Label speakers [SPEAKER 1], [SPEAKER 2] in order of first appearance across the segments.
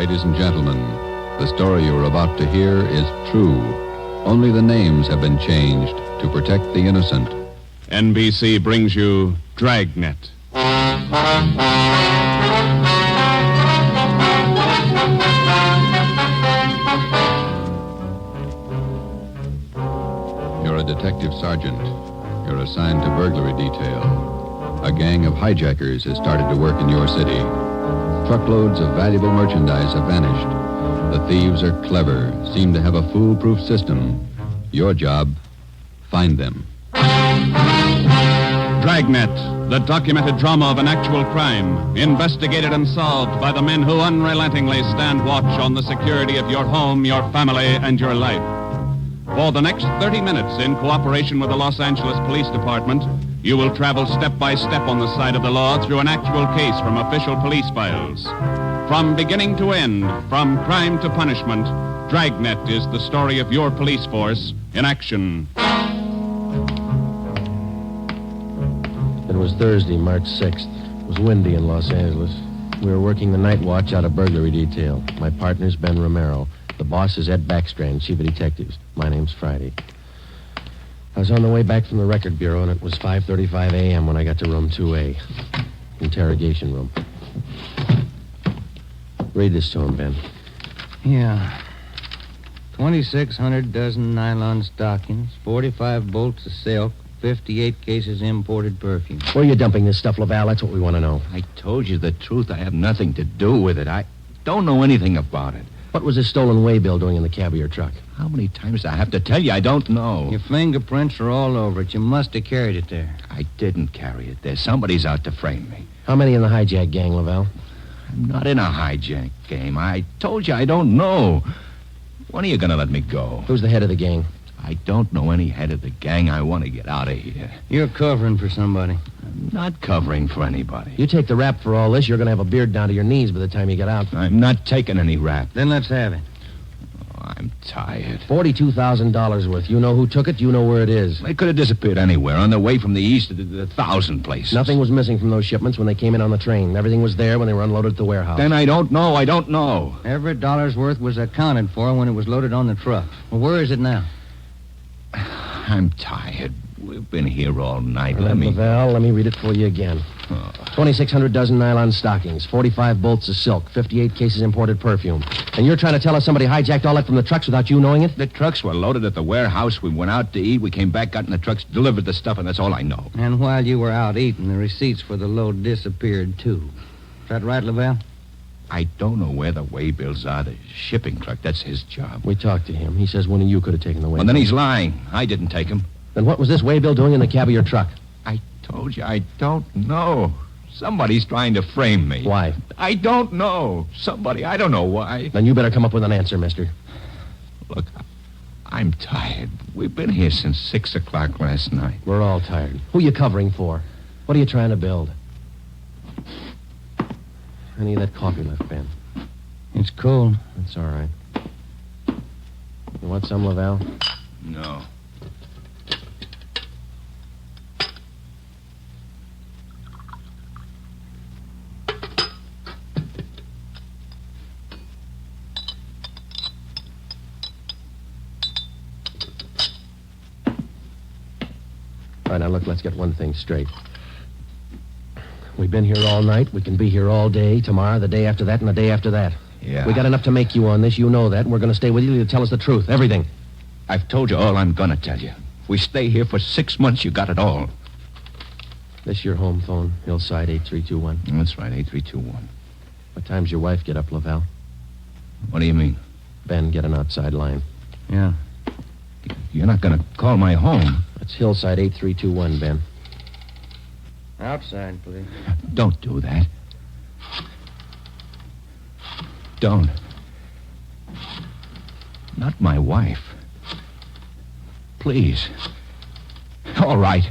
[SPEAKER 1] Ladies and gentlemen, the story you're about to hear is true. Only the names have been changed to protect the innocent.
[SPEAKER 2] NBC brings you Dragnet.
[SPEAKER 1] You're a detective sergeant. You're assigned to burglary detail. A gang of hijackers has started to work in your city. Truckloads of valuable merchandise have vanished. The thieves are clever, seem to have a foolproof system. Your job, find them.
[SPEAKER 2] Dragnet, the documented drama of an actual crime, investigated and solved by the men who unrelentingly stand watch on the security of your home, your family, and your life. For the next 30 minutes, in cooperation with the Los Angeles Police Department, you will travel step by step on the side of the law through an actual case from official police files. From beginning to end, from crime to punishment, Dragnet is the story of your police force in action.
[SPEAKER 3] It was Thursday, March 6th. It was windy in Los Angeles. We were working the night watch out of burglary detail. My partner's Ben Romero. The boss is Ed Backstrand, chief of detectives. My name's Friday. I was on the way back from the record bureau, and it was 5:35 a.m. when I got to room 2A. Interrogation room. Read this to him, Ben.
[SPEAKER 4] Yeah. 2,600 dozen nylon stockings, 45 bolts of silk, 58 cases imported perfume.
[SPEAKER 3] Where are you dumping this stuff, Laval? That's what we want to know.
[SPEAKER 5] I told you the truth. I have nothing to do with it. I don't know anything about it.
[SPEAKER 3] What was this stolen waybill doing in the cab of your truck?
[SPEAKER 5] How many times do I have to tell you? I don't know.
[SPEAKER 4] Your fingerprints are all over it. You must have carried it there.
[SPEAKER 5] I didn't carry it there. Somebody's out to frame me.
[SPEAKER 3] How many in the hijack gang, Laval?
[SPEAKER 5] I'm not in a hijack game. I told you I don't know. When are you going to let me go?
[SPEAKER 3] Who's the head of the gang?
[SPEAKER 5] I don't know any head of the gang. I want to get out of here.
[SPEAKER 4] You're covering for somebody.
[SPEAKER 5] I'm not covering for anybody.
[SPEAKER 3] You take the rap for all this, you're going to have a beard down to your knees by the time you get out.
[SPEAKER 5] I'm not taking any rap.
[SPEAKER 4] Then let's have it.
[SPEAKER 5] Oh, I'm tired.
[SPEAKER 3] $42,000 worth. You know who took it, you know where it is.
[SPEAKER 5] They could have disappeared anywhere on their way from the east to the 1,000 places.
[SPEAKER 3] Nothing was missing from those shipments when they came in on the train. Everything was there when they were unloaded at the warehouse.
[SPEAKER 5] Then I don't know. I don't know.
[SPEAKER 4] Every dollar's worth was accounted for when it was loaded on the truck. Well, where is it now?
[SPEAKER 5] I'm tired. We've been here all night. Let me
[SPEAKER 3] read it for you again. 2,600 dozen nylon stockings, 45 bolts of silk, 58 cases imported perfume. And you're trying to tell us somebody hijacked all that from the trucks without you knowing it?
[SPEAKER 5] The trucks were loaded at the warehouse. We went out to eat. We came back, got in the trucks, delivered the stuff, and that's all I know.
[SPEAKER 4] And while you were out eating, the receipts for the load disappeared, too. Is that right, Lavelle?
[SPEAKER 5] I don't know where the waybills are. The shipping truck, that's his job.
[SPEAKER 3] We talked to him. He says one of you could have taken the waybill.
[SPEAKER 5] Well, then he's lying. I didn't take him.
[SPEAKER 3] Then what was this waybill doing in the cab of your truck?
[SPEAKER 5] I told you, I don't know. Somebody's trying to frame me.
[SPEAKER 3] Why?
[SPEAKER 5] I don't know. Somebody, I don't know why.
[SPEAKER 3] Then you better come up with an answer, mister.
[SPEAKER 5] Look, I'm tired. We've been here since 6 o'clock last night.
[SPEAKER 3] We're all tired. Who you covering for? What are you trying to build? Any of that coffee left, Ben?
[SPEAKER 4] It's cold.
[SPEAKER 3] That's all right. You want some, Lavelle?
[SPEAKER 5] No.
[SPEAKER 3] All right, now look, let's get one thing straight. We've been here all night. We can be here all day, tomorrow, the day after that, and the day after that.
[SPEAKER 5] Yeah.
[SPEAKER 3] We got enough to make you on this. You know that. And we're going to stay with you to tell us the truth. Everything.
[SPEAKER 5] I've told you all I'm going to tell you. If we stay here for 6 months, you got it all.
[SPEAKER 3] This your home phone, Hillside 8321.
[SPEAKER 5] That's right, 8321.
[SPEAKER 3] What time's your wife get up, Lavelle?
[SPEAKER 5] What do you mean?
[SPEAKER 3] Ben, get an outside line.
[SPEAKER 4] Yeah.
[SPEAKER 5] You're not going to call my home.
[SPEAKER 3] That's Hillside 8321, Ben.
[SPEAKER 4] Outside, please.
[SPEAKER 5] Don't do that. Don't. Not my wife. Please. All right.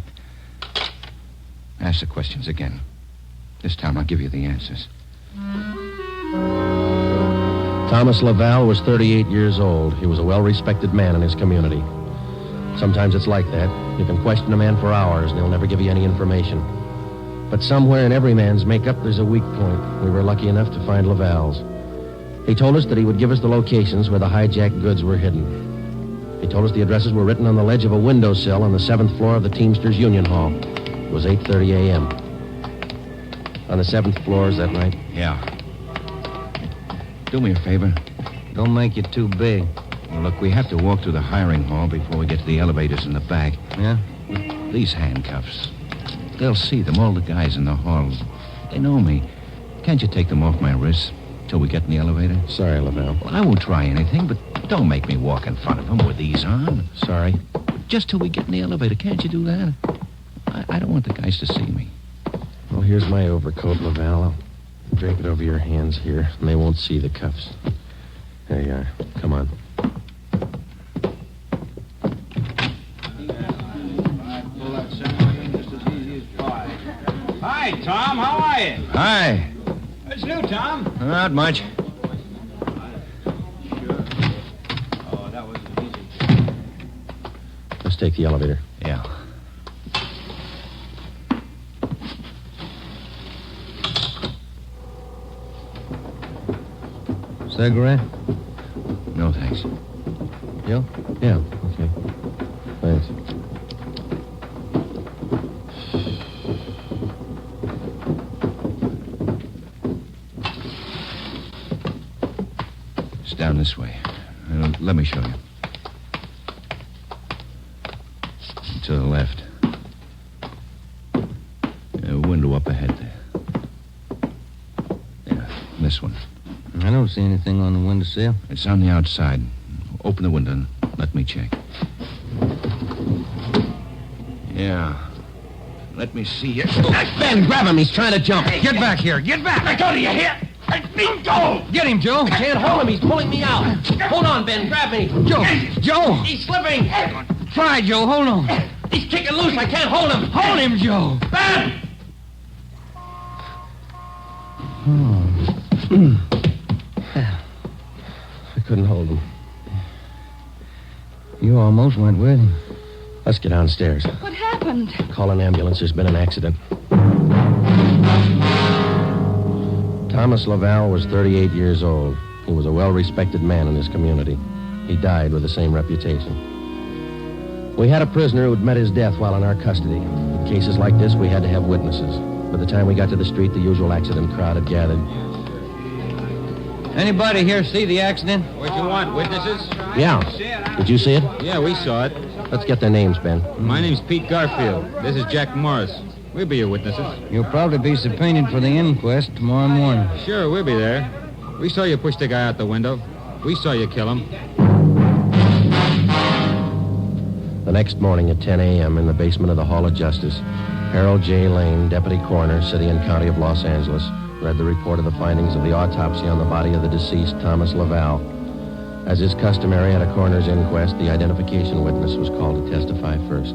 [SPEAKER 5] Ask the questions again. This time I'll give you the answers.
[SPEAKER 3] Thomas Lavelle was 38 years old. He was a well-respected man in his community. Sometimes it's like that. You can question a man for hours, and he'll never give you any information. But somewhere in every man's makeup, there's a weak point. We were lucky enough to find Lavalle's. He told us that he would give us the locations where the hijacked goods were hidden. He told us the addresses were written on the ledge of a windowsill on the 7th floor of the Teamsters Union Hall. It was 8:30 a.m. On the 7th floor, is that right?
[SPEAKER 5] Yeah. Do me a favor.
[SPEAKER 4] Don't make it too big.
[SPEAKER 5] Well, look, we have to walk through the hiring hall before we get to the elevators in the back.
[SPEAKER 4] Yeah?
[SPEAKER 5] These handcuffs. They'll see them, all the guys in the hall. They know me. Can't you take them off my wrists till we get in the elevator?
[SPEAKER 3] Sorry, Lavelle.
[SPEAKER 5] Well, I won't try anything, but don't make me walk in front of them with these on.
[SPEAKER 3] Sorry.
[SPEAKER 5] Just till we get in the elevator. Can't you do that? I don't want the guys to see me.
[SPEAKER 3] Well, here's my overcoat, Lavelle. I'll drape it over your hands here, and they won't see the cuffs. There you are. Come on.
[SPEAKER 6] Hi, Tom. How are you?
[SPEAKER 5] Hi.
[SPEAKER 6] What's new, Tom?
[SPEAKER 5] Not much.
[SPEAKER 6] Oh, that was easy.
[SPEAKER 3] Let's take the elevator.
[SPEAKER 5] Yeah.
[SPEAKER 4] Cigarette?
[SPEAKER 5] No, thanks.
[SPEAKER 4] You?
[SPEAKER 3] Yeah, okay. Thanks.
[SPEAKER 5] It's down this way. Let me show you. To the left. A window up ahead there. Yeah, this one.
[SPEAKER 4] I don't see anything on the windowsill.
[SPEAKER 5] It's on the outside. Open the window and let me check. Yeah. Let me see you.
[SPEAKER 3] Ben, grab him. He's trying to jump.
[SPEAKER 4] Get back here. Get back.
[SPEAKER 6] I told you, you hear? Go!
[SPEAKER 4] Get him, Joe.
[SPEAKER 3] I can't hold him. He's pulling me out. Hold on, Ben. Grab me.
[SPEAKER 4] Joe.
[SPEAKER 3] He's slipping.
[SPEAKER 4] Try, Joe. Hold on.
[SPEAKER 3] He's kicking loose. I can't hold him.
[SPEAKER 4] Hold him, Joe.
[SPEAKER 3] Ben! I couldn't hold him.
[SPEAKER 4] You almost went with him.
[SPEAKER 3] Let's get downstairs.
[SPEAKER 7] What happened?
[SPEAKER 3] Call an ambulance. There's been an accident. Thomas Laval was 38 years old. He was a well-respected man in his community. He died with the same reputation. We had a prisoner who'd met his death while in our custody. In cases like this, we had to have witnesses. By the time we got to the street, the usual accident crowd had gathered.
[SPEAKER 4] Anybody here see the accident?
[SPEAKER 6] What you want, witnesses?
[SPEAKER 3] Yeah. Did you see it?
[SPEAKER 6] Yeah, we saw it.
[SPEAKER 3] Let's get their names, Ben.
[SPEAKER 6] My name's Pete Garfield. This is Jack Morris. We'll be your witnesses.
[SPEAKER 4] You'll probably be subpoenaed for the inquest tomorrow morning.
[SPEAKER 6] Sure, we'll be there. We saw you push the guy out the window. We saw you kill him.
[SPEAKER 3] The next morning at 10 a.m. in the basement of the Hall of Justice, Harold J. Lane, Deputy Coroner, City and County of Los Angeles, read the report of the findings of the autopsy on the body of the deceased Thomas Laval. As is customary at a coroner's inquest, the identification witness was called to testify first.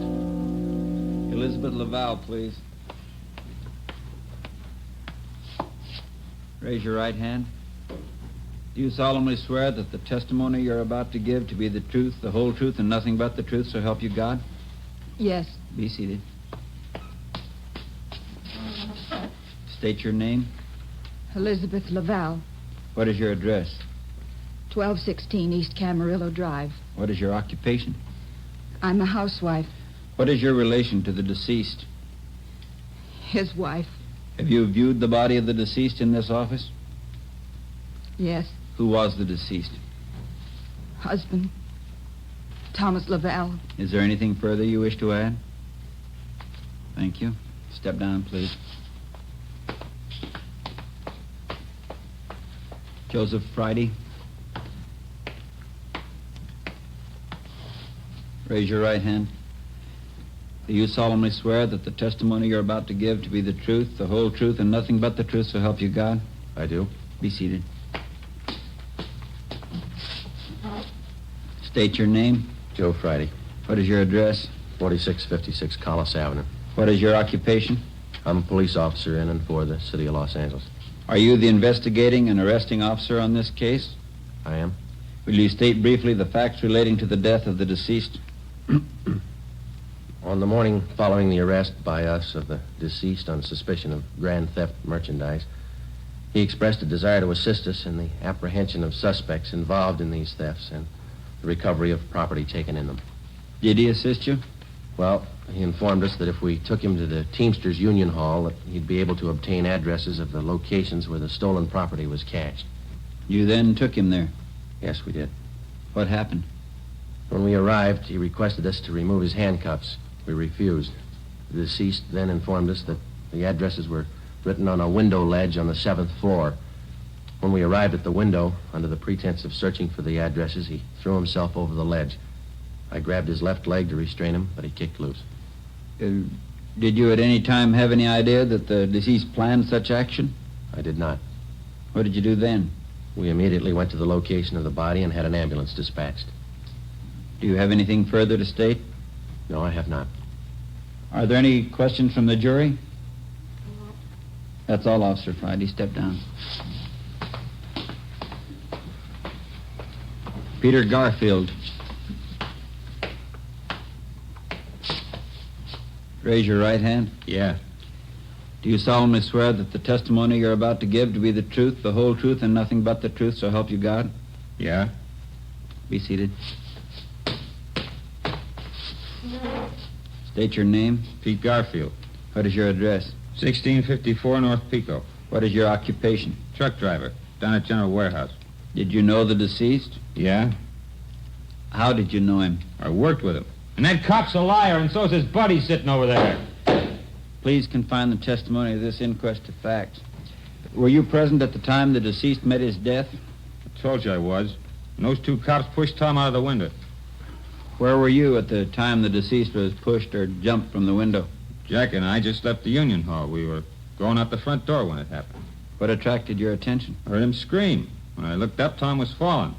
[SPEAKER 8] Elizabeth Laval, please. Raise your right hand. Do you solemnly swear that the testimony you're about to give to be the truth, the whole truth, and nothing but the truth, so help you God?
[SPEAKER 7] Yes.
[SPEAKER 8] Be seated. State your name.
[SPEAKER 7] Elizabeth Laval,
[SPEAKER 8] What is your address?
[SPEAKER 7] 1216 East Camarillo Drive.
[SPEAKER 8] What is your occupation?
[SPEAKER 7] I'm a housewife.
[SPEAKER 8] What is your relation to the deceased?
[SPEAKER 7] His wife.
[SPEAKER 8] Have you viewed the body of the deceased in this office?
[SPEAKER 7] Yes.
[SPEAKER 8] Who was the deceased?
[SPEAKER 7] Husband. Thomas Laval.
[SPEAKER 8] Is there anything further you wish to add? Thank you. Step down, please. Joseph Friday. Raise your right hand. Do you solemnly swear that the testimony you're about to give to be the truth, the whole truth, and nothing but the truth, so help you God?
[SPEAKER 3] I do.
[SPEAKER 8] Be seated. State your name.
[SPEAKER 3] Joe Friday,
[SPEAKER 8] What is your address?
[SPEAKER 3] 4656 Collis Avenue.
[SPEAKER 8] What is your occupation?
[SPEAKER 3] I'm a police officer in and for the City of Los Angeles.
[SPEAKER 8] Are you the investigating and arresting officer on this case?
[SPEAKER 3] I am.
[SPEAKER 8] Will you state briefly the facts relating to the death of the deceased?
[SPEAKER 3] On the morning following the arrest by us of the deceased on suspicion of grand theft merchandise, He expressed a desire to assist us in the apprehension of suspects involved in these thefts and the recovery of property taken in them.
[SPEAKER 8] Did he assist you?
[SPEAKER 3] Well, he informed us that if we took him to the Teamsters Union Hall, that he'd be able to obtain addresses of the locations where the stolen property was cached.
[SPEAKER 8] You then took him there.
[SPEAKER 3] Yes, we did.
[SPEAKER 8] What happened?
[SPEAKER 3] When we arrived, he requested us to remove his handcuffs. We refused. The deceased then informed us that the addresses were written on a window ledge on the 7th floor. When we arrived at the window, under the pretense of searching for the addresses, he threw himself over the ledge. I grabbed his left leg to restrain him, but he kicked loose.
[SPEAKER 8] Did you at any time have any idea that the deceased planned such action?
[SPEAKER 3] I did not.
[SPEAKER 8] What did you do then?
[SPEAKER 3] We immediately went to the location of the body and had an ambulance dispatched.
[SPEAKER 8] Do you have anything further to state?
[SPEAKER 3] No, I have not.
[SPEAKER 8] Are there any questions from the jury? That's all, Officer Friday. Step down. Peter Garfield. Raise your right hand.
[SPEAKER 6] Yeah.
[SPEAKER 8] Do you solemnly swear that the testimony you're about to give to be the truth, the whole truth, and nothing but the truth, so help you God?
[SPEAKER 6] Yeah?
[SPEAKER 8] Be seated. State your name.
[SPEAKER 6] Pete Garfield.
[SPEAKER 8] What is your address?
[SPEAKER 6] 1654 North Pico.
[SPEAKER 8] What is your occupation?
[SPEAKER 6] Truck driver. Down at General Warehouse.
[SPEAKER 8] Did you know the deceased?
[SPEAKER 6] Yeah?
[SPEAKER 8] How did you know him?
[SPEAKER 6] I worked with him. And that cop's a liar, and so's his buddy sitting over there.
[SPEAKER 8] Please confine the testimony of this inquest to facts. Were you present at the time the deceased met his death?
[SPEAKER 6] I told you I was. And those two cops pushed Tom out of the window.
[SPEAKER 8] Where were you at the time the deceased was pushed or jumped from the window?
[SPEAKER 6] Jack and I just left the Union Hall. We were going out the front door when it happened.
[SPEAKER 8] What attracted your attention?
[SPEAKER 6] I heard him scream. When I looked up, Tom was falling.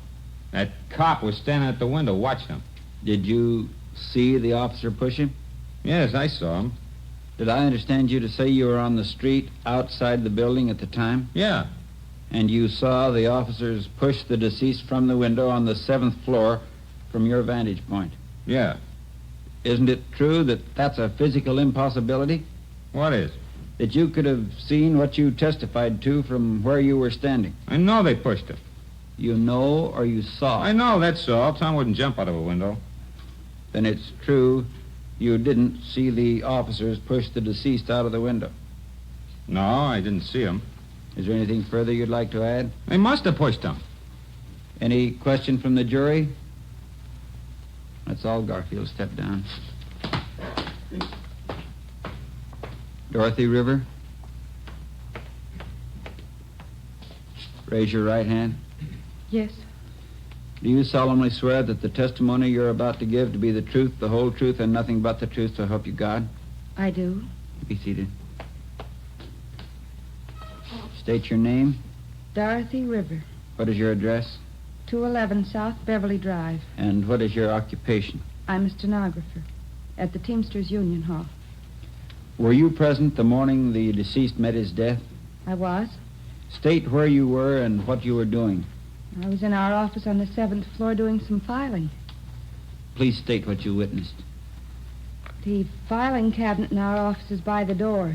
[SPEAKER 6] That cop was standing at the window watching him.
[SPEAKER 8] Did you see the officer push him?
[SPEAKER 6] Yes, I saw him.
[SPEAKER 8] Did I understand you to say you were on the street outside the building at the time?
[SPEAKER 6] Yeah.
[SPEAKER 8] And you saw the officers push the deceased from the window on the 7th floor from your vantage point?
[SPEAKER 6] Yeah.
[SPEAKER 8] Isn't it true that that's a physical impossibility?
[SPEAKER 6] What is?
[SPEAKER 8] That you could have seen what you testified to from where you were standing?
[SPEAKER 6] I know they pushed him.
[SPEAKER 8] You know or you saw?
[SPEAKER 6] I know, that's all. Tom wouldn't jump out of a window.
[SPEAKER 8] Then it's true you didn't see the officers push the deceased out of the window?
[SPEAKER 6] No, I didn't see him.
[SPEAKER 8] Is there anything further you'd like to add?
[SPEAKER 6] They must have pushed him.
[SPEAKER 8] Any question from the jury? That's all, Garfield. Step down. Dorothy River. Raise your right hand.
[SPEAKER 7] Yes,
[SPEAKER 8] Do you solemnly swear that the testimony you're about to give to be the truth, the whole truth, and nothing but the truth, so help you God?
[SPEAKER 7] I do.
[SPEAKER 8] Be seated. State your name.
[SPEAKER 7] Dorothy River,
[SPEAKER 8] What is your address?
[SPEAKER 7] 211 South Beverly Drive.
[SPEAKER 8] And what is your occupation?
[SPEAKER 7] I'm a stenographer at the Teamsters Union Hall.
[SPEAKER 8] Were you present the morning the deceased met his death?
[SPEAKER 7] I was.
[SPEAKER 8] State where you were and what you were doing.
[SPEAKER 7] I was in our office on the 7th floor doing some filing.
[SPEAKER 8] Please state what you witnessed.
[SPEAKER 7] The filing cabinet in our office is by the door.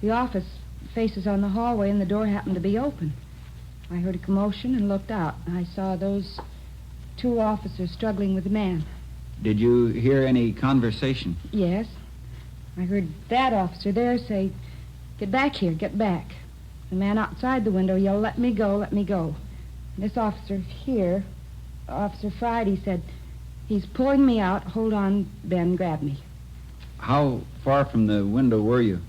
[SPEAKER 7] The office faces on the hallway, and the door happened to be open. I heard a commotion and looked out. I saw those two officers struggling with a man.
[SPEAKER 8] Did you hear any conversation?
[SPEAKER 7] Yes. I heard that officer there say, "Get back here, get back." The man outside the window yelled, "Let me go, let me go." And this officer here, Officer Friday, said, "He's pulling me out. Hold on, Ben, grab me."
[SPEAKER 8] How far from the window were you?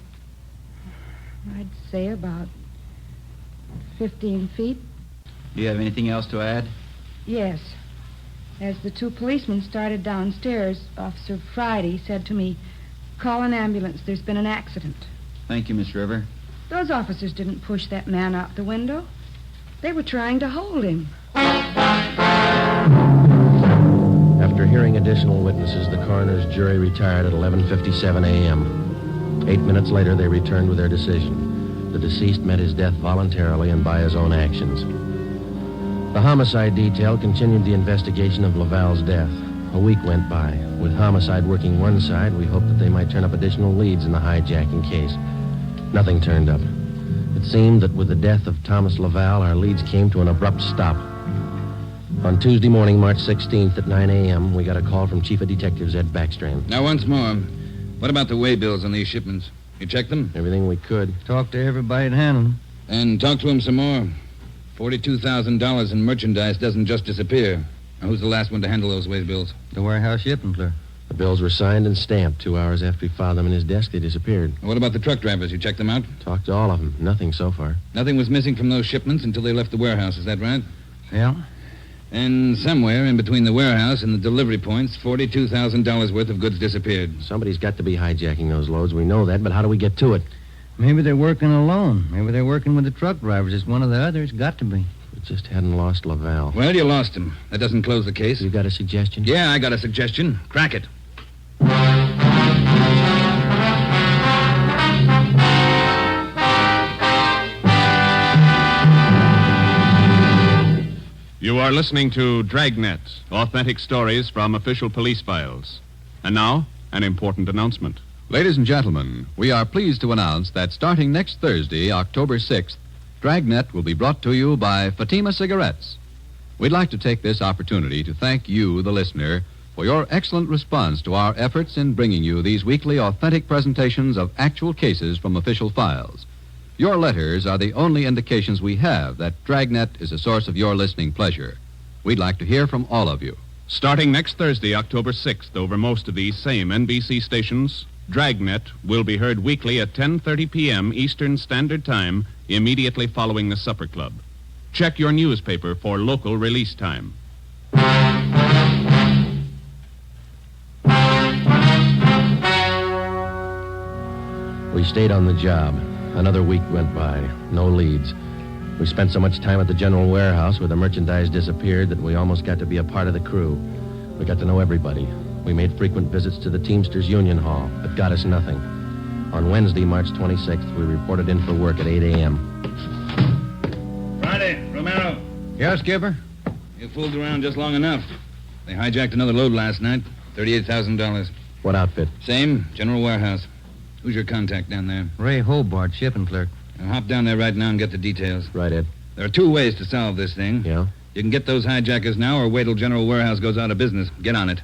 [SPEAKER 7] I'd say about 15 feet.
[SPEAKER 8] Do you have anything else to add?
[SPEAKER 7] Yes. As the two policemen started downstairs, Officer Friday said to me, "Call an ambulance. There's been an accident."
[SPEAKER 8] Thank you, Miss River.
[SPEAKER 7] Those officers didn't push that man out the window. They were trying to hold him.
[SPEAKER 3] After hearing additional witnesses, the coroner's jury retired at 11:57 a.m. 8 minutes later, they returned with their decision. The deceased met his death voluntarily and by his own actions. The homicide detail continued the investigation of Laval's death. A week went by. With homicide working one side, we hoped that they might turn up additional leads in the hijacking case. Nothing turned up. It It seemed that with the death of Thomas Laval, our leads came to an abrupt stop. On Tuesday morning, March 16th at 9 a.m., we got a call from Chief of Detectives Ed Backstrand.
[SPEAKER 9] Now, once more, what about the way bills on these shipments? You checked them?
[SPEAKER 3] Everything we could.
[SPEAKER 4] Talk to everybody that handled them.
[SPEAKER 9] And talk to him some more. $42,000 in merchandise doesn't just disappear. Now, who's the last one to handle those way bills?
[SPEAKER 4] The warehouse shipping clerk.
[SPEAKER 3] The bills were signed and stamped. 2 hours after he filed them in his desk, they disappeared.
[SPEAKER 9] What about the truck drivers? You checked them out?
[SPEAKER 3] Talked to all of them. Nothing so far.
[SPEAKER 9] Nothing was missing from those shipments until they left the warehouse. Is that right?
[SPEAKER 4] Yeah.
[SPEAKER 9] And somewhere in between the warehouse and the delivery points, $42,000 worth of goods disappeared.
[SPEAKER 3] Somebody's got to be hijacking those loads. We know that, but how do we get to it?
[SPEAKER 4] Maybe they're working alone. Maybe they're working with the truck drivers. It's one of the others. Got to be.
[SPEAKER 3] We just hadn't lost Laval.
[SPEAKER 9] Well, you lost him. That doesn't close the case.
[SPEAKER 3] You got a suggestion?
[SPEAKER 9] Yeah, I got a suggestion. Crack it.
[SPEAKER 2] You are listening to Dragnet, authentic stories from official police files. And now, an important announcement.
[SPEAKER 1] Ladies and gentlemen, we are pleased to announce that starting next Thursday, October 6th, Dragnet will be brought to you by Fatima Cigarettes. We'd like to take this opportunity to thank you, the listener, for your excellent response to our efforts in bringing you these weekly authentic presentations of actual cases from official files. Your letters are the only indications we have that Dragnet is a source of your listening pleasure. We'd like to hear from all of you.
[SPEAKER 2] Starting next Thursday, October 6th, over most of these same NBC stations, Dragnet will be heard weekly at 10:30 p.m. Eastern Standard Time, immediately following the Supper Club. Check your newspaper for local release time.
[SPEAKER 3] We stayed on the job. Another week went by. No leads. We spent so much time at the general warehouse where the merchandise disappeared that we almost got to be a part of the crew. We got to know everybody. We made frequent visits to the Teamsters Union Hall, but got us nothing. On Wednesday, March 26th, we reported in for work at 8 a.m.
[SPEAKER 9] Friday, Romero.
[SPEAKER 4] Yes, Skipper?
[SPEAKER 9] You fooled around just long enough. They hijacked another load last night. $38,000.
[SPEAKER 3] What outfit?
[SPEAKER 9] Same, general warehouse. Who's your contact down there?
[SPEAKER 4] Ray Hobart, shipping clerk.
[SPEAKER 9] Now hop down there right now and get the details.
[SPEAKER 3] Right, Ed.
[SPEAKER 9] There are 2 ways to solve this thing.
[SPEAKER 3] Yeah?
[SPEAKER 9] You can get those hijackers now or wait till General Warehouse goes out of business. Get on it.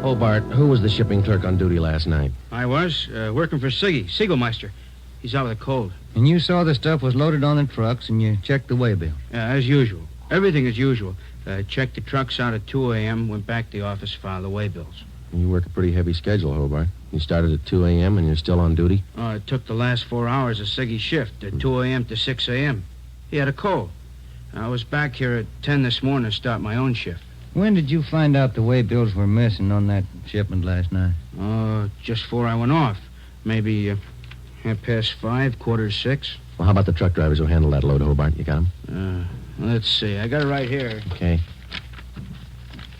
[SPEAKER 3] Hobart, who was the shipping clerk on duty last night?
[SPEAKER 10] I was, working for Siegelmeister. He's out with a cold.
[SPEAKER 4] And you saw the stuff was loaded on the trucks and you checked the waybill.
[SPEAKER 10] As usual. Everything as usual. Checked the trucks out at 2 a.m., went back to the office, filed the waybills.
[SPEAKER 3] You work a pretty heavy schedule, Hobart. You started at 2 a.m. and you're still on duty?
[SPEAKER 10] It took the last 4 hours of Siggy's shift, at 2 a.m. to 6 a.m. He had a cold. I was back here at 10 this morning to start my own shift.
[SPEAKER 4] When did you find out the waybills were missing on that shipment last night?
[SPEAKER 10] Just before I went off. Maybe 5:30, 5:45.
[SPEAKER 3] Well, how about the truck drivers who handled that load, Hobart? You got them?
[SPEAKER 10] Let's see. I got it right here.
[SPEAKER 3] Okay.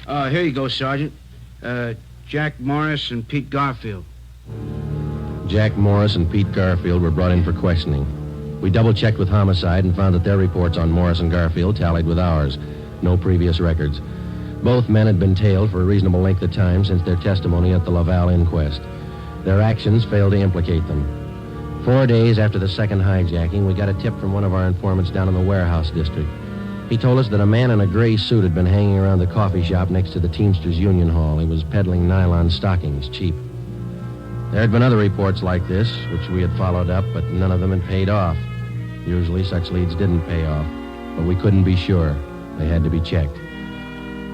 [SPEAKER 10] Here you go, Sergeant. Jack Morris and Pete Garfield.
[SPEAKER 3] Jack Morris and Pete Garfield were brought in for questioning. We double-checked with Homicide and found that their reports on Morris and Garfield tallied with ours. No previous records. Both men had been tailed for a reasonable length of time since their testimony at the Laval inquest. Their actions failed to implicate them. 4 days after the second hijacking, we got a tip from one of our informants down in the warehouse district. He told us that a man in a gray suit had been hanging around the coffee shop next to the Teamsters Union Hall. He was peddling nylon stockings, cheap. There had been other reports like this, which we had followed up, but none of them had paid off. Usually such leads didn't pay off, but we couldn't be sure. They had to be checked.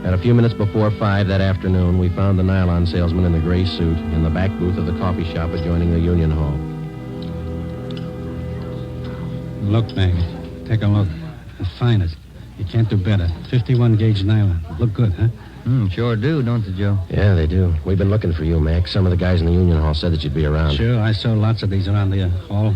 [SPEAKER 3] At a few minutes before 5 that afternoon, we found the nylon salesman in the gray suit in the back booth of the coffee shop adjoining the Union Hall.
[SPEAKER 11] Look, Mag. Take a look. The finest. You can't do better. 51-gauge nylon. Look good, huh?
[SPEAKER 4] Sure do, don't they, Joe?
[SPEAKER 3] Yeah, they do. We've been looking for you, Mac. Some of the guys in the Union Hall said that you'd be around.
[SPEAKER 11] Sure, I saw lots of these around the hall.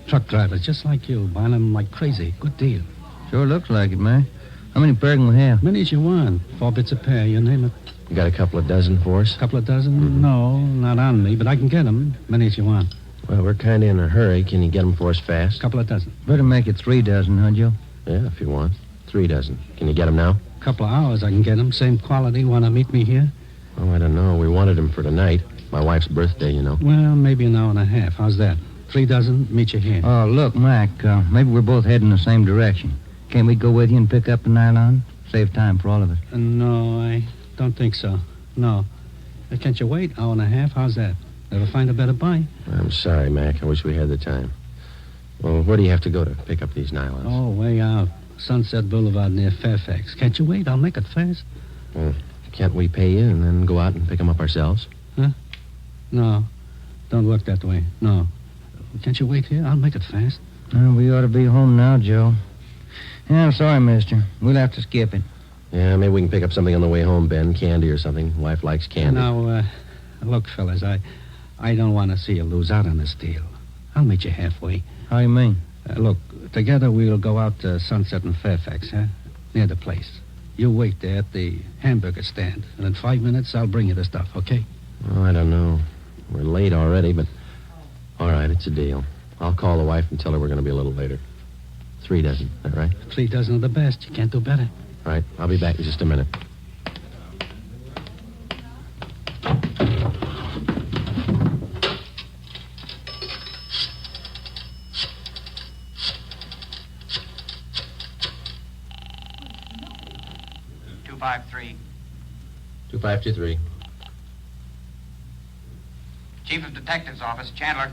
[SPEAKER 11] Truck drivers, just like you, buying them like crazy. Good deal.
[SPEAKER 4] Sure looks like it, man. How many pair can we have?
[SPEAKER 11] Many as you want. 4 bits a pair, you name it.
[SPEAKER 3] You got a couple of dozen for us?
[SPEAKER 11] Couple of dozen? No, not on me, but I can get them. Many as you want.
[SPEAKER 3] Well, we're kind of in a hurry. Can you get them for us fast?
[SPEAKER 11] Couple of dozen.
[SPEAKER 4] Better make it 3 dozen, huh, Joe?
[SPEAKER 3] Yeah, if you want. 3 dozen. Can you get them now?
[SPEAKER 11] Couple of hours I can get them. Same quality. Want to meet me here?
[SPEAKER 3] Oh, I don't know. We wanted them for tonight. My wife's birthday, you know.
[SPEAKER 11] Well, maybe an hour and a half. How's that? 3 dozen, meet you here.
[SPEAKER 4] Oh, look, Mac, maybe we're both heading the same direction. Can't we go with you and pick up the nylon? Save time for all of us.
[SPEAKER 11] No, I don't think so. No. Can't you wait? Hour and a half? How's that? Ever find a better buy?
[SPEAKER 3] I'm sorry, Mac. I wish we had the time. Well, where do you have to go to pick up these nylons?
[SPEAKER 11] Oh, way out. Sunset Boulevard near Fairfax. Can't you wait? I'll make it fast.
[SPEAKER 3] Can't we pay you and then go out and pick them up ourselves?
[SPEAKER 11] Huh? No. Don't work that way. No. Can't you wait here? I'll make it fast.
[SPEAKER 4] We ought to be home now, Joe. Yeah, I'm sorry, mister. We'll have to skip it.
[SPEAKER 3] Yeah, maybe we can pick up something on the way home, Ben. Candy or something. Wife likes candy.
[SPEAKER 11] Now, look, fellas, I don't want to see you lose out on this deal. I'll meet you halfway.
[SPEAKER 4] How you mean?
[SPEAKER 11] Look, together we'll go out to Sunset and Fairfax, huh? Near the place. You wait there at the hamburger stand, and in 5 minutes I'll bring you the stuff, okay?
[SPEAKER 3] Oh, I don't know. We're late already, but... All right, it's a deal. I'll call the wife and tell her we're going to be a little later. 3 dozen, is that right?
[SPEAKER 11] 3 dozen of the best. You can't do better.
[SPEAKER 3] All right, I'll be back in just a minute.
[SPEAKER 12] .253.
[SPEAKER 3] 2523.
[SPEAKER 12] Chief of Detectives Office, Chandler.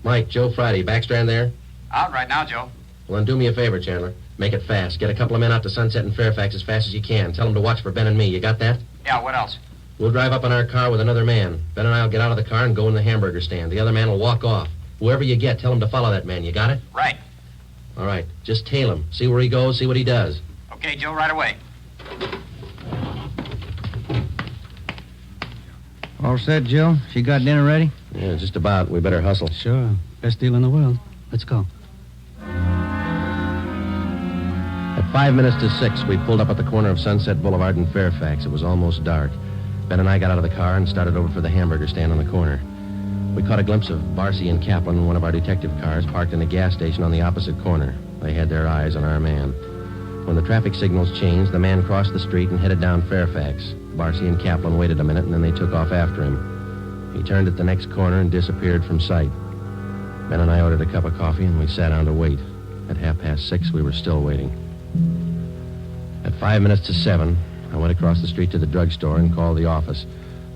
[SPEAKER 3] Mike, Joe Friday, Backstrand there?
[SPEAKER 12] Out right now, Joe.
[SPEAKER 3] Well, then do me a favor, Chandler. Make it fast. Get a couple of men out to Sunset and Fairfax as fast as you can. Tell them to watch for Ben and me. You got that?
[SPEAKER 12] Yeah, what else?
[SPEAKER 3] We'll drive up in our car with another man. Ben and I will get out of the car and go in the hamburger stand. The other man will walk off. Whoever you get, tell him to follow that man. You got it?
[SPEAKER 12] Right.
[SPEAKER 3] All right. Just tail him. See where he goes, see what he does.
[SPEAKER 12] Okay, Joe, right away.
[SPEAKER 4] All set, Joe? She got dinner ready?
[SPEAKER 3] Yeah, just about. We better hustle.
[SPEAKER 11] Sure. Best deal in the world. Let's go.
[SPEAKER 3] At 5 minutes to 6, we pulled up at the corner of Sunset Boulevard and Fairfax. It was almost dark. Ben and I got out of the car and started over for the hamburger stand on the corner. We caught a glimpse of Barcy and Kaplan in one of our detective cars parked in a gas station on the opposite corner. They had their eyes on our man. When the traffic signals changed, the man crossed the street and headed down Fairfax. Barcy and Kaplan waited a minute, and then they took off after him. He turned at the next corner and disappeared from sight. Ben and I ordered a cup of coffee, and we sat down to wait. At 6:30, we were still waiting. At 5 minutes to 7, I went across the street to the drugstore and called the office.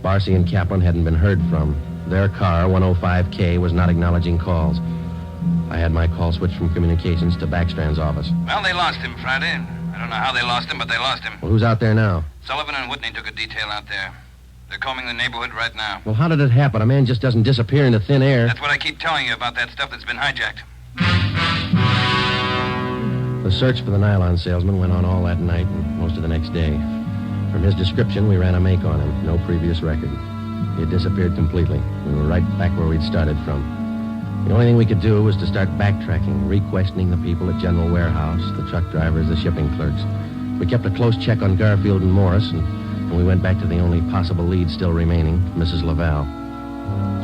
[SPEAKER 3] Barcy and Kaplan hadn't been heard from. Their car, 105K, was not acknowledging calls. I had my call switched from communications to Backstrand's office.
[SPEAKER 13] Well, they lost him Friday. I don't know how they lost him, but they lost him.
[SPEAKER 3] Well, who's out there now?
[SPEAKER 13] Sullivan and Whitney took a detail out there. They're combing the neighborhood right now.
[SPEAKER 3] Well, how did it happen? A man just doesn't disappear into thin air.
[SPEAKER 13] That's what I keep telling you about that stuff that's been hijacked.
[SPEAKER 3] The search for the nylon salesman went on all that night and most of the next day. From his description, we ran a make on him. No previous record. He had disappeared completely. We were right back where we'd started from. The only thing we could do was to start backtracking, re-questioning the people at General Warehouse, the truck drivers, the shipping clerks. We kept a close check on Garfield and Morris, and we went back to the only possible lead still remaining, Mrs. Laval.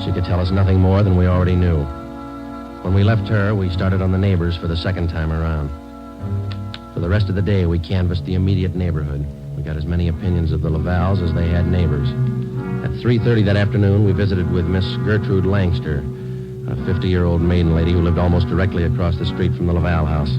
[SPEAKER 3] She could tell us nothing more than we already knew. When we left her, we started on the neighbors for the second time around. For the rest of the day, we canvassed the immediate neighborhood. We got as many opinions of the Lavals as they had neighbors. At 3:30 that afternoon, we visited with Miss Gertrude Langster, a 50-year-old maiden lady who lived almost directly across the street from the Laval house.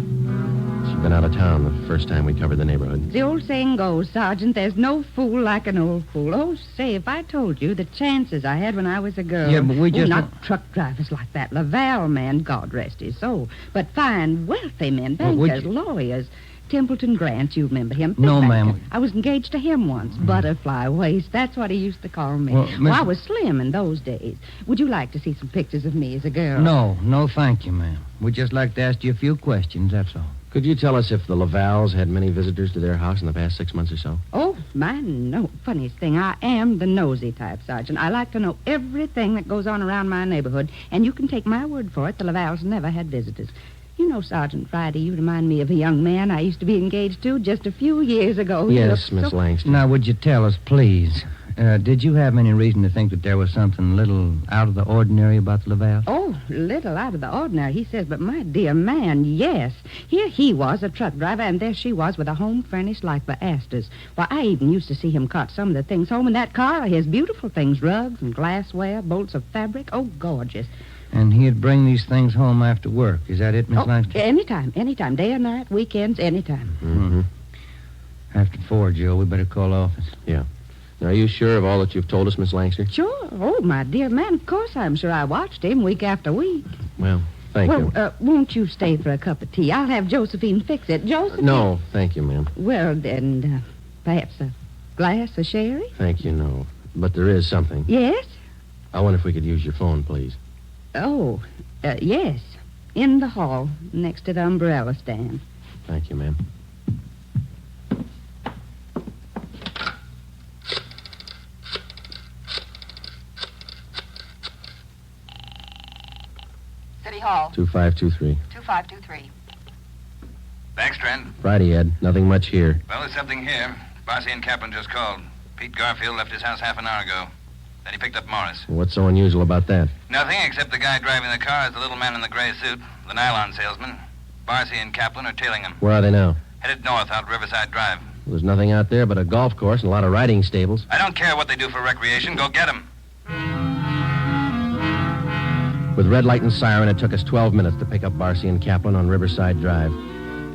[SPEAKER 3] She'd been out of town the first time we covered the neighborhood.
[SPEAKER 7] The old saying goes, Sergeant, there's no fool like an old fool. Oh, say, if I told you the chances I had when I was a girl.
[SPEAKER 4] Yeah, but we just...
[SPEAKER 7] not truck drivers like that. Laval man, God rest his soul. But fine, wealthy men, bankers, lawyers. Templeton Grant, you remember him?
[SPEAKER 4] No, ma'am.
[SPEAKER 7] I was engaged to him once. Butterfly waist, that's what he used to call me.
[SPEAKER 4] Well,
[SPEAKER 7] I was slim in those days. Would you like to see some pictures of me as a girl?
[SPEAKER 4] No, thank you, ma'am. We'd just like to ask you a few questions, that's all.
[SPEAKER 3] Could you tell us if the Lavals had many visitors to their house in the past 6 months or so?
[SPEAKER 7] Oh, my, no. Funniest thing, I am the nosy type, Sergeant. I like to know everything that goes on around my neighborhood, and you can take my word for it, the Lavals never had visitors. You know, Sergeant Friday, you remind me of a young man I used to be engaged to just a few years ago.
[SPEAKER 3] Yes, Miss Langston.
[SPEAKER 4] Now, would you tell us, please? Did you have any reason to think that there was something little out of the ordinary about the Laval?
[SPEAKER 7] Oh, little out of the ordinary, he says, but my dear man, yes. Here he was, a truck driver, and there she was with a home furnished like the Astors. Why, I even used to see him cart some of the things home in that car, his beautiful things, rugs and glassware, bolts of fabric. Oh, gorgeous.
[SPEAKER 4] And he'd bring these things home after work. Is that it, Miss Langston?
[SPEAKER 7] Anytime, day or night, weekends, anytime.
[SPEAKER 3] Mm-hmm.
[SPEAKER 4] After 4, Joe, we better call office.
[SPEAKER 3] Yeah. Now, are you sure of all that you've told us, Miss Langster?
[SPEAKER 7] Sure. Oh, my dear man, of course I'm sure. I watched him week after week.
[SPEAKER 3] Well, thank you.
[SPEAKER 7] Won't you stay for a cup of tea? I'll have Josephine fix it. Josephine?
[SPEAKER 3] No, thank you, ma'am.
[SPEAKER 7] Well, then, perhaps a glass of sherry?
[SPEAKER 3] Thank you, no. But there is something.
[SPEAKER 7] Yes?
[SPEAKER 3] I wonder if we could use your phone, please.
[SPEAKER 7] Oh, yes. In the hall, next to the umbrella stand.
[SPEAKER 3] Thank you, ma'am.
[SPEAKER 14] City Hall.
[SPEAKER 3] 2523.
[SPEAKER 14] 2523.
[SPEAKER 13] Backstrand.
[SPEAKER 3] Friday, Ed. Nothing much here.
[SPEAKER 13] Well, there's something here. Barcy and Kaplan just called. Pete Garfield left his house half an hour ago. Then he picked up Morris.
[SPEAKER 3] What's so unusual about that?
[SPEAKER 13] Nothing, except the guy driving the car is the little man in the gray suit, the nylon salesman. Barcy and Kaplan are tailing him.
[SPEAKER 3] Where are they now?
[SPEAKER 13] Headed north out Riverside Drive.
[SPEAKER 3] Well, there's nothing out there but a golf course and a lot of riding stables.
[SPEAKER 13] I don't care what they do for recreation. Go get them.
[SPEAKER 3] With red light and siren, it took us 12 minutes to pick up Barcy and Kaplan on Riverside Drive.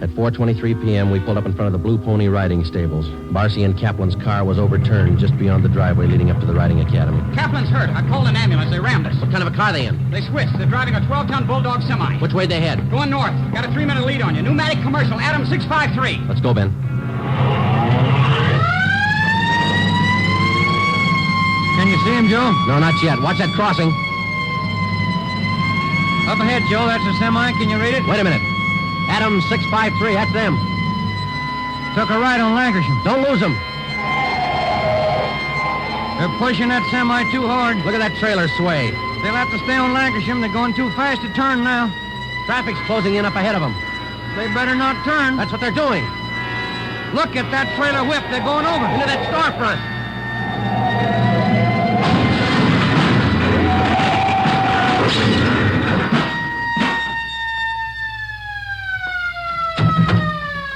[SPEAKER 3] At 4:23 p.m., we pulled up in front of the Blue Pony riding stables. Barcy and Kaplan's car was overturned just beyond the driveway leading up to the riding academy.
[SPEAKER 12] Kaplan's hurt. I called an ambulance. They rammed us.
[SPEAKER 3] What kind of a car are they in?
[SPEAKER 12] They switched. They're driving a 12-ton Bulldog semi.
[SPEAKER 3] Which way they head?
[SPEAKER 12] Going north. Got a 3-minute lead on you. Pneumatic commercial. Adam 653.
[SPEAKER 3] Let's go, Ben.
[SPEAKER 4] Can you see him, Joe?
[SPEAKER 3] No, not yet. Watch that crossing.
[SPEAKER 4] Up ahead, Joe. That's a semi. Can you read it?
[SPEAKER 3] Wait a minute. Adam 653. That's them.
[SPEAKER 4] Took a right on Lancashire.
[SPEAKER 3] Don't lose them.
[SPEAKER 4] They're pushing that semi too hard.
[SPEAKER 3] Look at that trailer sway.
[SPEAKER 4] They'll have to stay on Lancashire. They're going too fast to turn now.
[SPEAKER 3] Traffic's closing in up ahead of them.
[SPEAKER 4] They better not turn.
[SPEAKER 3] That's what they're doing.
[SPEAKER 4] Look at that trailer whip. They're going over.
[SPEAKER 3] Into that storefront.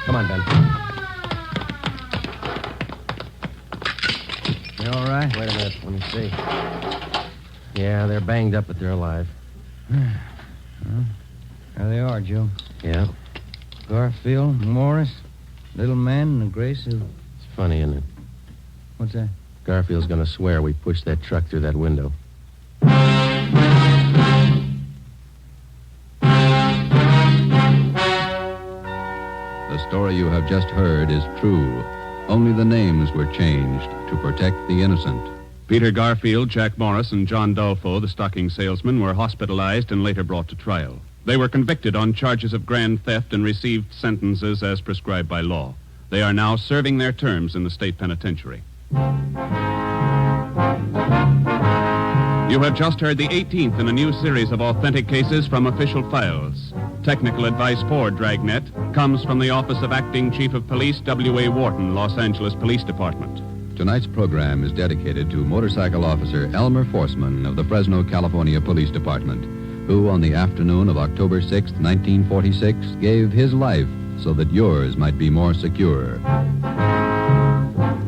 [SPEAKER 3] Come on, Ben.
[SPEAKER 4] You all right?
[SPEAKER 3] Wait a minute. Let me see. Yeah, they're banged up, but they're alive.
[SPEAKER 4] Well, there they are, Joe.
[SPEAKER 3] Yeah.
[SPEAKER 4] Garfield, Morris, little man in the gray suit.
[SPEAKER 3] It's funny, isn't it?
[SPEAKER 4] What's that?
[SPEAKER 3] Garfield's going to swear we pushed that truck through that window.
[SPEAKER 1] The story you have just heard is true. Only the names were changed to protect the innocent.
[SPEAKER 2] Peter Garfield, Jack Morris, and John Dolfo, the stocking salesman, were hospitalized and later brought to trial. They were convicted on charges of grand theft and received sentences as prescribed by law. They are now serving their terms in the state penitentiary. You have just heard the 18th in a new series of authentic cases from official files. Technical advice for Dragnet comes from the Office of Acting Chief of Police W.A. Wharton, Los Angeles Police Department.
[SPEAKER 1] Tonight's program is dedicated to motorcycle officer Elmer Forsman of the Fresno, California Police Department, who on the afternoon of October 6, 1946, gave his life so that yours might be more secure.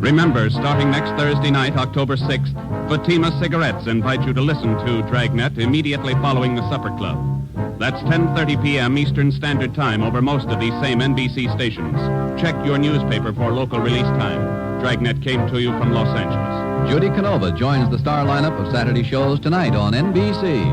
[SPEAKER 2] Remember, starting next Thursday night, October 6th, Fatima Cigarettes invite you to listen to Dragnet immediately following the Supper Club. That's 10:30 p.m. Eastern Standard Time over most of these same NBC stations. Check your newspaper for local release time. Dragnet came to you from Los Angeles.
[SPEAKER 1] Judy Canova joins the star lineup of Saturday shows tonight on NBC.